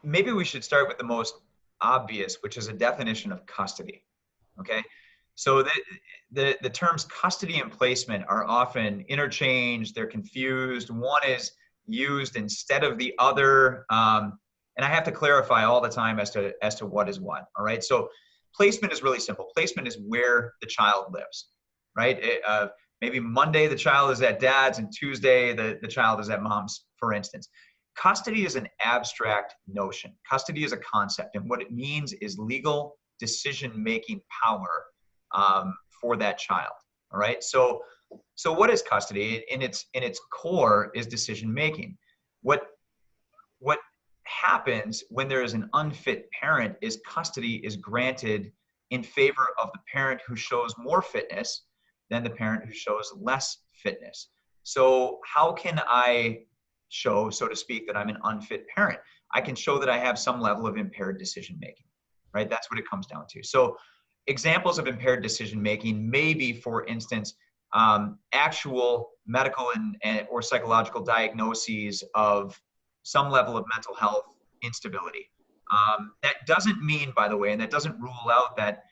maybe we should start with the most obvious, which is a definition of custody. Okay. So the terms custody and placement are often interchanged. They're confused. One is used instead of the other. And I have to clarify all the time as to what is what. All right. So placement is really simple. Placement is where the child lives, right? Maybe Monday the child is at dad's and Tuesday the child is at mom's, for instance. Custody is an abstract notion. Custody is a concept, and what it means is legal decision-making power for that child. All right. So what is custody? In its core is decision-making. What happens when there is an unfit parent is custody is granted in favor of the parent who shows more fitness than the parent who shows less fitness. So how can I show, so to speak, that I'm an unfit parent? I can show that I have some level of impaired decision-making, right? That's what it comes down to. So examples of impaired decision-making may be, for instance, actual medical or psychological diagnoses of some level of mental health instability. That doesn't mean, by the way, and that doesn't rule out that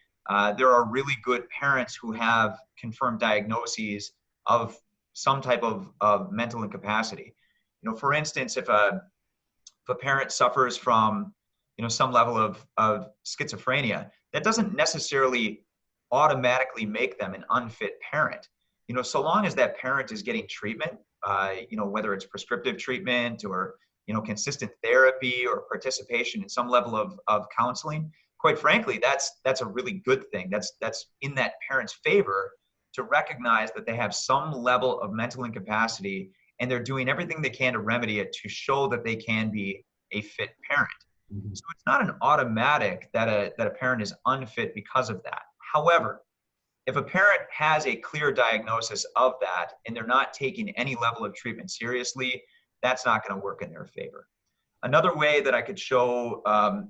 there are really good parents who have confirmed diagnoses of some type of mental incapacity. You know, for instance, if a parent suffers from, some level of schizophrenia, that doesn't necessarily automatically make them an unfit parent. So long as that parent is getting treatment, whether it's prescriptive treatment or, consistent therapy or participation in some level of counseling, quite frankly, that's a really good thing. That's in that parent's favor to recognize that they have some level of mental incapacity and they're doing everything they can to remedy it to show that they can be a fit parent. Mm-hmm. So it's not an automatic that a parent is unfit because of that. However, if a parent has a clear diagnosis of that and they're not taking any level of treatment seriously, that's not going to work in their favor. Another way that I could show, a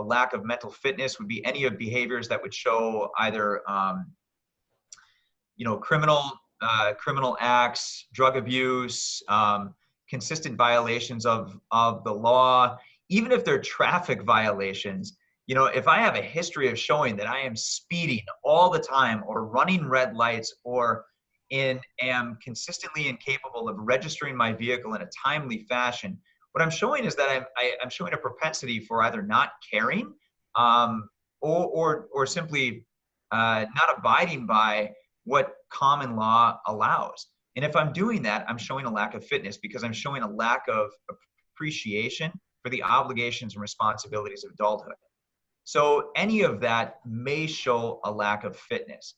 lack of mental fitness would be any of behaviors that would show either, criminal acts, drug abuse, consistent violations of the law, even if they're traffic violations. If I have a history of showing that I am speeding all the time or running red lights or am consistently incapable of registering my vehicle in a timely fashion, what I'm showing is that I'm showing a propensity for either not caring or simply not abiding by what common law allows. And if I'm doing that, I'm showing a lack of fitness because I'm showing a lack of appreciation for the obligations and responsibilities of adulthood. So any of that may show a lack of fitness.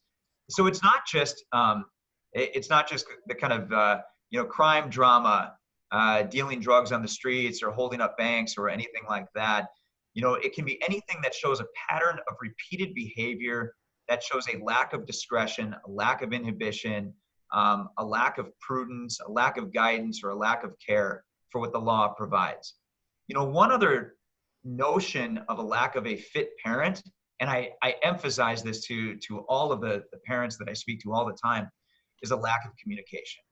So it's not just the kind of crime drama, dealing drugs on the streets or holding up banks or anything like that. It can be anything that shows a pattern of repeated behavior that shows a lack of discretion, a lack of inhibition, a lack of prudence, a lack of guidance, or a lack of care for what the law provides. One other notion of a lack of a fit parent, and I emphasize this to all of the parents that I speak to all the time, is a lack of communication.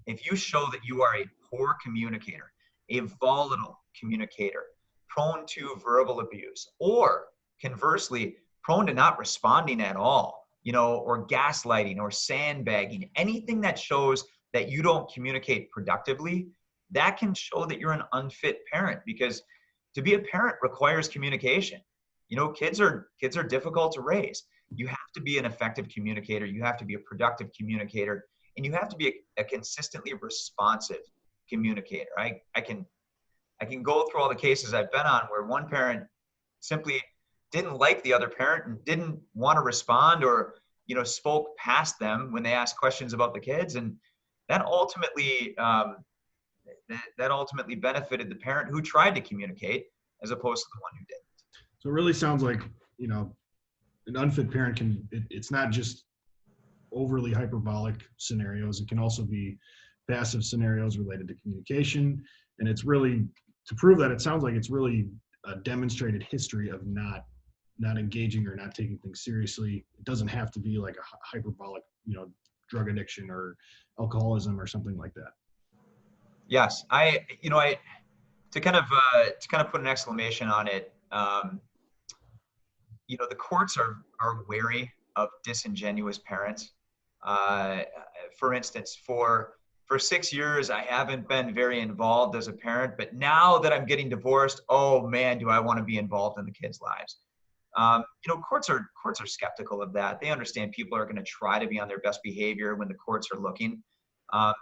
If you show that you are a poor communicator, a volatile communicator, prone to verbal abuse, or conversely, prone to not responding at all, or gaslighting or sandbagging, anything that shows that you don't communicate productively, that can show that you're an unfit parent, because to be a parent requires communication. Kids are difficult to raise. You have to be an effective communicator. You have to be a productive communicator, and you have to be a consistently responsive communicator. I can go through all the cases I've been on where one parent simply didn't like the other parent and didn't want to respond, or spoke past them when they asked questions about the kids, and that ultimately benefited the parent who tried to communicate as opposed to the one who didn't. So it really sounds like an unfit parent it's not just overly hyperbolic scenarios. It can also be passive scenarios related to communication. And it's really, to prove that, it sounds like it's really a demonstrated history of not engaging or not taking things seriously. It doesn't have to be like a hyperbolic, drug addiction or alcoholism or something like that. Yes. To to kind of put an exclamation on it, the courts are wary of disingenuous parents. Uh, for instance, for 6 years, I haven't been very involved as a parent, but now that I'm getting divorced, oh man, do I want to be involved in the kids' lives. Courts are skeptical of that. They understand people are going to try to be on their best behavior when the courts are looking.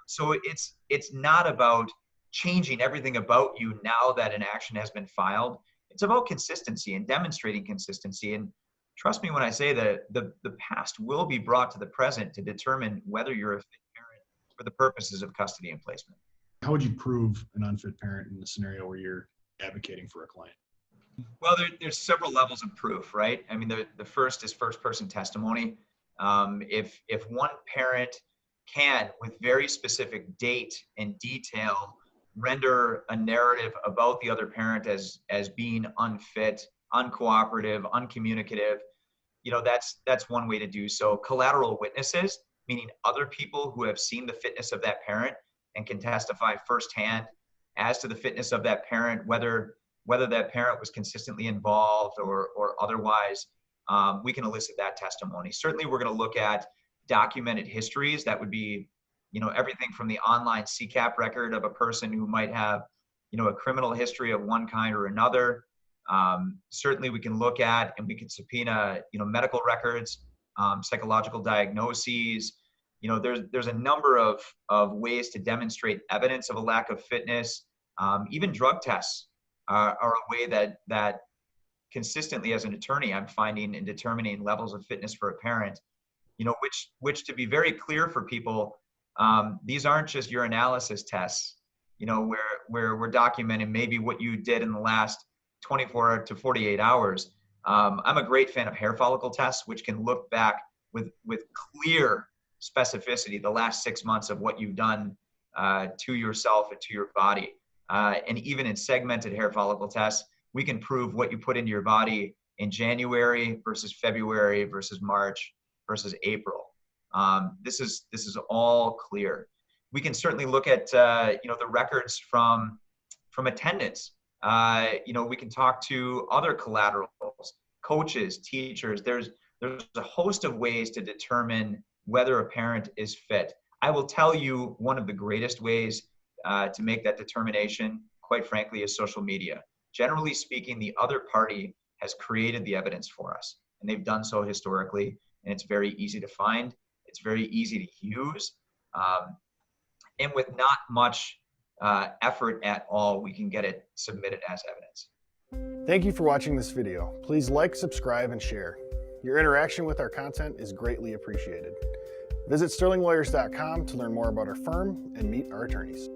So it's not about changing everything about you now that an action has been filed. It's about consistency and demonstrating consistency. And trust me when I say that the past will be brought to the present to determine whether you're a fit parent for the purposes of custody and placement. How would you prove an unfit parent in the scenario where you're advocating for a client? Well, there's several levels of proof, right? I mean, the first is first person testimony. If one parent can, with very specific date and detail, render a narrative about the other parent as being unfit, uncooperative, uncommunicative, that's one way to do so. Collateral witnesses, meaning other people who have seen the fitness of that parent and can testify firsthand as to the fitness of that parent, whether that parent was consistently involved or otherwise. We can elicit that testimony. Certainly, we're going to look at documented histories. That would be, everything from the online CCAP record of a person who might have, a criminal history of one kind or another. Certainly, we can look at and we can subpoena, medical records, psychological diagnoses. There's a number of ways to demonstrate evidence of a lack of fitness. Even drug tests are a way that consistently, as an attorney, I'm finding in determining levels of fitness for a parent, which to be very clear for people, these aren't just urinalysis tests, where we're documenting maybe what you did in the last 24 to 48 hours. I'm a great fan of hair follicle tests, which can look back with clear specificity the last 6 months of what you've done to yourself and to your body. And even in segmented hair follicle tests, we can prove what you put into your body in January versus February versus March versus April. This is all clear. We can certainly look at the records from attendance. We can talk to other collaterals, coaches, teachers. There's a host of ways to determine whether a parent is fit. I will tell you one of the greatest ways to make that determination, quite frankly, is social media. Generally speaking, the other party has created the evidence for us, and they've done so historically, and it's very easy to find. It's very easy to use. And with not much effort at all, we can get it submitted as evidence. Thank you for watching this video. Please like, subscribe, and share. Your interaction with our content is greatly appreciated. Visit sterlinglawyers.com to learn more about our firm and meet our attorneys.